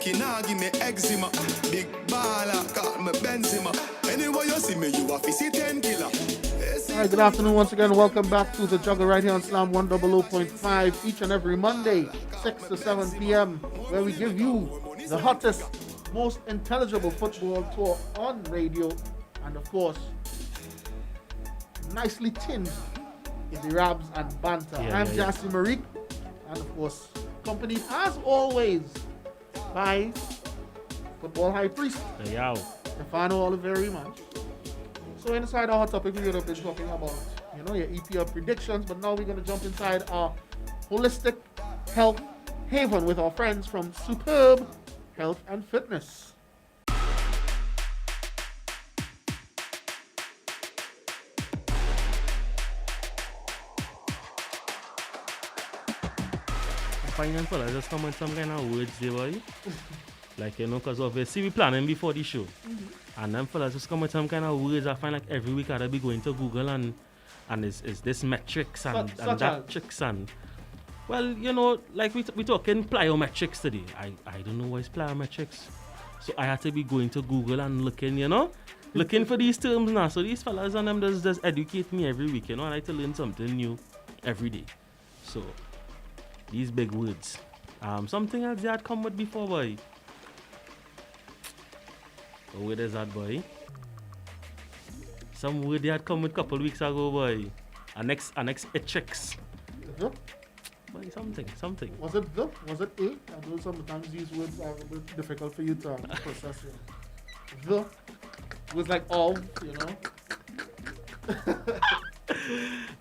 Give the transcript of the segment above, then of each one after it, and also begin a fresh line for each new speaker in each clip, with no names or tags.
make it now give me eczema. Big baller, call me Benzema. Anyway you see me, you have to see 10 killer.
Alright, good afternoon once again. Welcome back to the Juggle right here on Slam 100.5 each and every Monday, 6 to 7 p.m., where we give you the hottest, most intelligible football talk on radio, and of course, nicely tinged in the rabs and banter. I'm Jassy Marique, and of course, accompanied as always by football high priest, Stefano Oliveri, man. So inside our hot topic, we're going to be talking about, your EPL predictions, but now we're going to jump inside our holistic health haven with our friends from Superb Health and Fitness.
Finance for us, just come with some kind of words there, boy. Like, because obviously we planning before the show. And then fellas just come with some kind of words. I find like every week I'll be going to Google and is this metrics and that tricks and well, like we talking plyometrics today. I don't know what is plyometrics. So I had to be going to Google and looking for these terms now. So these fellas and them just educate me every week, and I like to learn something new every day. So these big words. Something else they had come with before, boy. Oh, where is that, boy? Some word they had come with a couple weeks ago, boy. Ep06.
The?
Boy, something.
Was it the? Was it a? I know sometimes these words are a bit difficult for you to process. The was like all,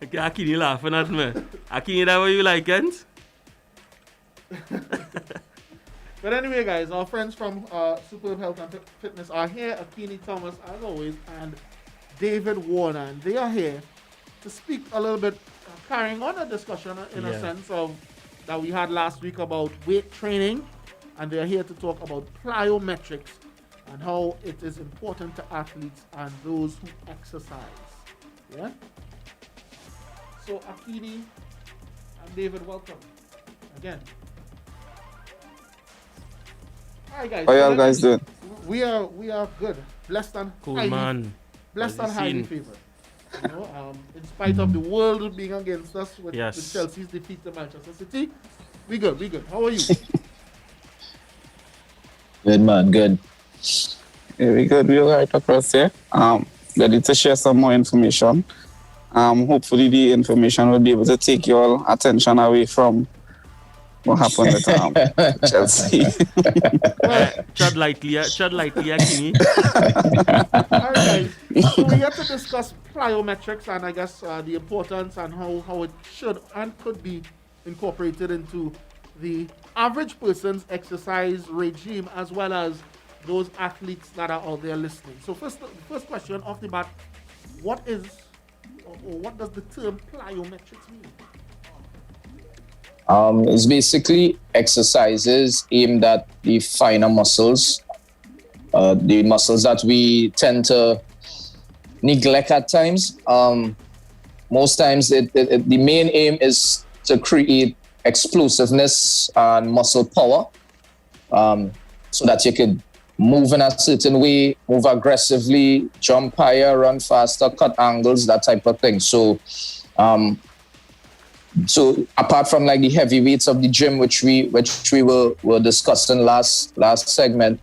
Okay, Akini laughing at me. Akini, that what you like, Kent?
But anyway, guys, our friends from Superb Health and Fitness are here. Akini Thomas, as always, and David Warner. And they are here to speak a little bit, carrying on a discussion in a sense of that we had last week about weight training. And they are here to talk about plyometrics and how it is important to athletes and those who exercise. Yeah? So, Akini and David, welcome again. Hi guys.
How y'all guys doing?
We are good. Blessed and
cool,
highly,
man.
blessed and highly favored. In spite of the world being against us with Chelsea's defeat to Manchester City, we good. How are you?
Good man, good. Yeah, we good. We're right across here. Ready to share some more information. Hopefully the information will be able to take your attention away from what happened with Chelsea.
Tread lightly, Akini.
All right, guys. So we have to discuss plyometrics and I guess the importance and how it should and could be incorporated into the average person's exercise regime as well as those athletes that are out there listening. So first question off the bat, what does the term plyometrics mean?
It's basically exercises aimed at the finer muscles, the muscles that we tend to neglect at times. Most times, the main aim is to create explosiveness and muscle power, so that you could move in a certain way, move aggressively, jump higher, run faster, cut angles, that type of thing. So apart from like the heavy weights of the gym, which we were discussing last segment,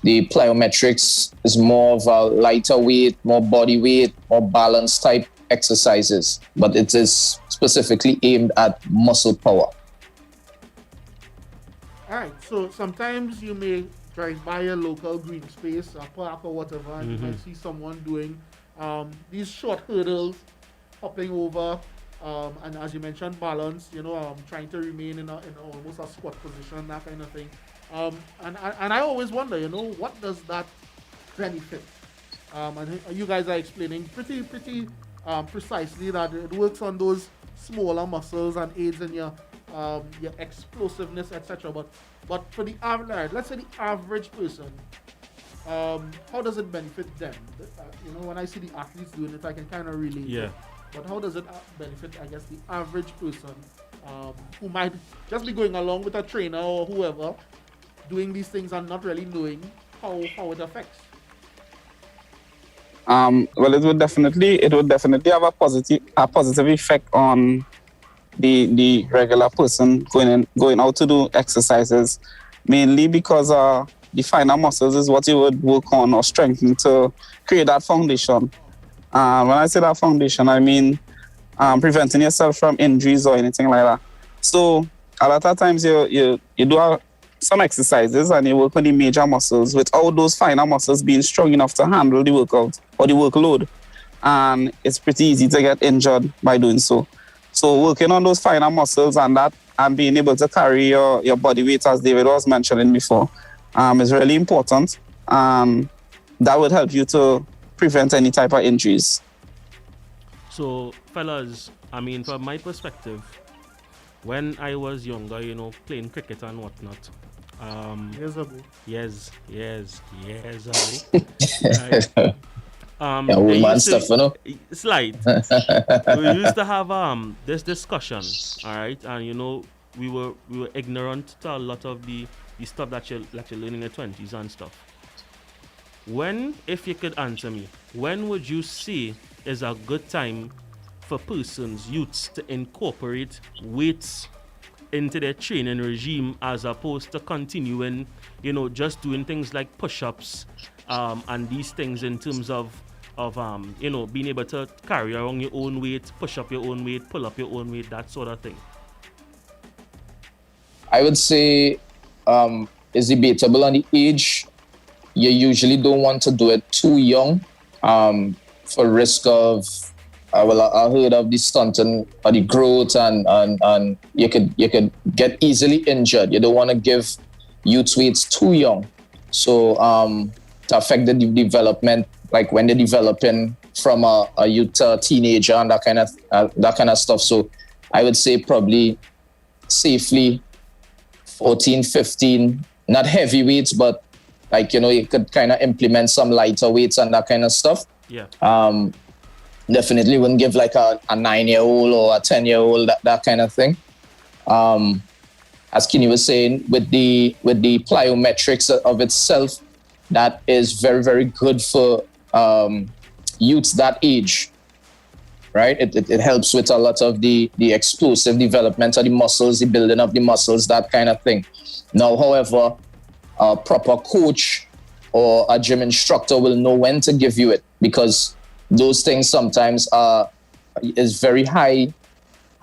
the plyometrics is more of a lighter weight, more body weight, more balanced type exercises, but it is specifically aimed at muscle power.
All right, so sometimes you may drive by a local green space, a park or whatever, and you might see someone doing these short hurdles, hopping over, and as you mentioned, balance, trying to remain in almost a squat position, that kind of thing. And I always wonder, what does that benefit? And you guys are explaining pretty precisely that it works on those smaller muscles and aids in your explosiveness, etc. But for the average, let's say the average person, how does it benefit them? When I see the athletes doing it, I can kind of relate.
Yeah.
But how does it benefit, I guess, the average person who might just be going along with a trainer or whoever, doing these things and not really knowing how it affects?
Well, it would definitely have a positive effect on the regular person going out to do exercises, mainly because the finer muscles is what you would work on or strengthen to create that foundation. When I say that foundation, I mean preventing yourself from injuries or anything like that. So a lot of times you do some exercises and you work on the major muscles without those finer muscles being strong enough to handle the workout or the workload. And it's pretty easy to get injured by doing so. So working on those finer muscles and being able to carry your body weight, as David was mentioning before, is really important. That would help you to prevent any type of injuries.
So, fellas, I mean, from my perspective, when I was younger, playing cricket and whatnot.
Years ago.
Years ago. Right.
Old man stuff,
Slight. We used to have this discussion, all right, and we were ignorant to a lot of the stuff that you learn in your 20s and stuff. If you could answer me, when would you say is a good time for persons, youths, to incorporate weights into their training regime as opposed to continuing, just doing things like push-ups and these things in terms of being able to carry around your own weight, push up your own weight, pull up your own weight, that sort of thing?
I would say it's debatable on the age. You usually don't want to do it too young for risk of, I heard of the stunting or the growth and you could get easily injured. You don't want to give youth weights too young. So to affect the development, like when they're developing from a youth to a teenager and that kind of stuff. So I would say probably safely 14, 15, not heavy weights, but you could kind of implement some lighter weights and that kind of stuff.
Yeah.
Definitely wouldn't give like a 9-year-old or a 10-year-old that kind of thing. As Kenny was saying, with the plyometrics of itself, that is very, very good for youths that age, right? It helps with a lot of the explosive development of the muscles, the building of the muscles, that kind of thing. Now, however, a proper coach or a gym instructor will know when to give you it, because those things sometimes is very high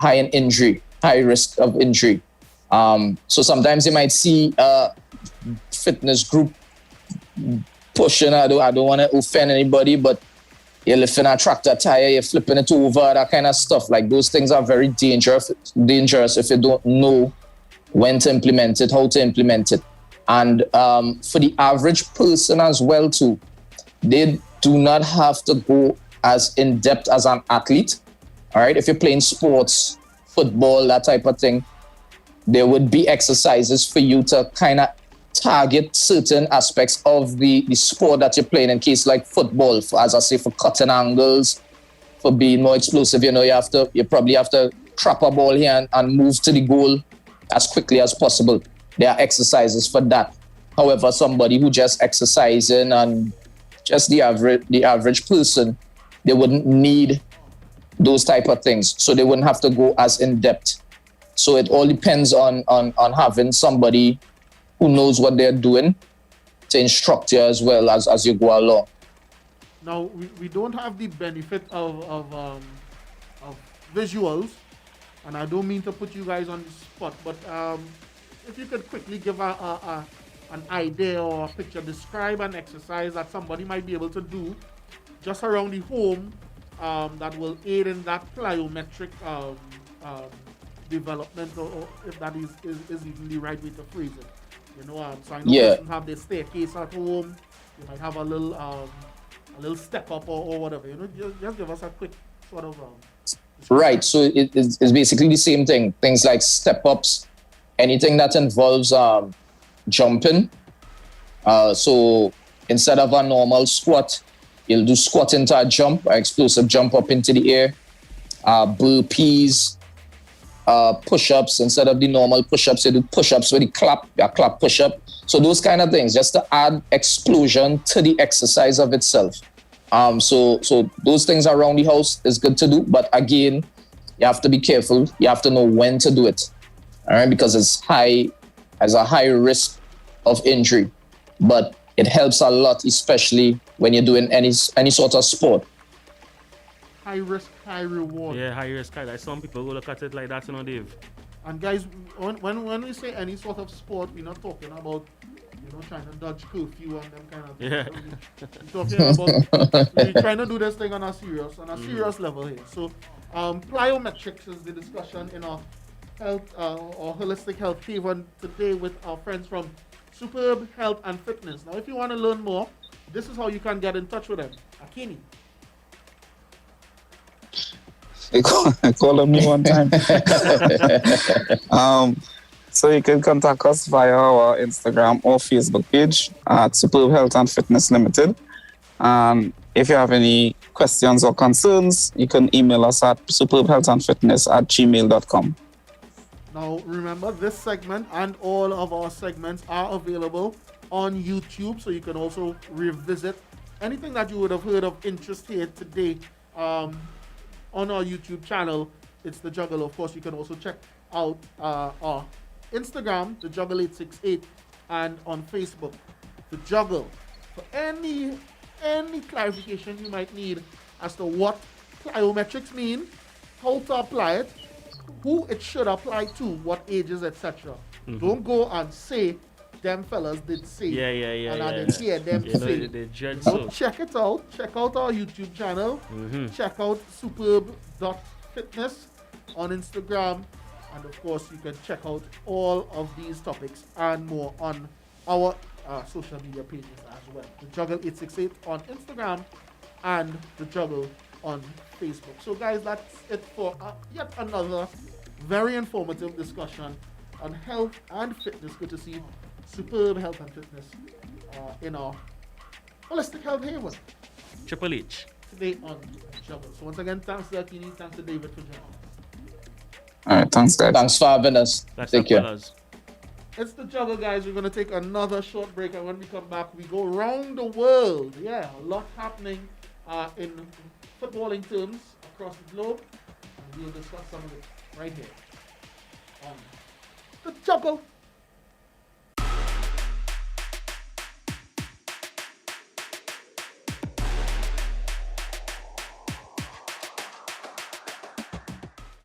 in injury, high risk of injury. So sometimes you might see a fitness group pushing. I don't want to offend anybody, but you're lifting a tractor tire, you're flipping it over, that kind of stuff. Like those things are very dangerous if you don't know when to implement it, how to implement it. And for the average person as well too, they do not have to go as in-depth as an athlete. All right, if you're playing sports, football, that type of thing, there would be exercises for you to kind of target certain aspects of the sport that you're playing. In case like football, as I say, for cutting angles, for being more explosive, you probably have to trap a ball here and move to the goal as quickly as possible. There are exercises for that. However, somebody who just exercising and just the average person, they wouldn't need those type of things. So they wouldn't have to go as in depth. So it all depends on having somebody who knows what they're doing to instruct you as well as you go along.
Now, we don't have the benefit of visuals, and I don't mean to put you guys on the spot, but if you could quickly give an idea or a picture, describe an exercise that somebody might be able to do just around the home that will aid in that plyometric development, or if that is even the right way to phrase it. So I know you have the staircase at home. You might have a little step up or whatever. Just give us a quick sort of.
Right. So it's basically the same thing. Things like step ups, anything that involves jumping. So instead of a normal squat, you'll do squat into a jump, an explosive jump up into the air. Burpees, push-ups instead of the normal push-ups. You do push-ups with the clap, a clap push-up. So those kind of things, just to add explosion to the exercise of itself. So those things around the house is good to do, but again, you have to be careful. You have to know when to do it, all right? Because it's a high risk of injury, but it helps a lot, especially when you're doing any sort of sport.
High risk, high reward.
Yeah, high risk, high. Like some people will look at it like that, Dave.
And guys, when we say any sort of sport, we're not talking about trying to dodge curfew and them kind of things.
Yeah.
We're talking about we're trying to do this thing on a serious level here. So, plyometrics is the discussion in our health or holistic health haven today with our friends from Superb Health and Fitness. Now, if you want to learn more, this is how you can get in touch with them. Akini.
Call on me one time. So you can contact us via our Instagram or Facebook page at Superb Health and Fitness Limited. If you have any questions or concerns, you can email us at superbhealthandfitness@gmail.com.
Now, remember, this segment and all of our segments are available on YouTube, so you can also revisit anything that you would have heard of interest here today on our YouTube channel. It's The Juggle. Of course, you can also check out our Instagram, The Juggle868, and on Facebook, The Juggle. For any clarification you might need as to what plyometrics mean, how to apply it, who it should apply to, what ages, etc. Don't go and say them fellas did say.
Yeah.
And I didn't hear them say.
They judge
So
so.
check it out. Check out our YouTube channel. Check out superb.fitness on Instagram. And of course, you can check out all of these topics and more on our social media pages as well. The Juggle868 on Instagram and The Juggle on Facebook. So guys, that's it for yet another very informative discussion on health and fitness. Good to see Superb Health and Fitness in our holistic health haven
Triple H.
today on Juggle. So once again, thanks to Akini, thanks to David for joining us.
All right, thanks, guys.
Thanks for having us.
That's
Take care.
fellas.
It's The Juggle, guys. We're going to take another short break, and when we come back, we go around the world. Yeah, a lot happening in footballing terms across the globe, and we'll discuss some of it right here on The Juggle.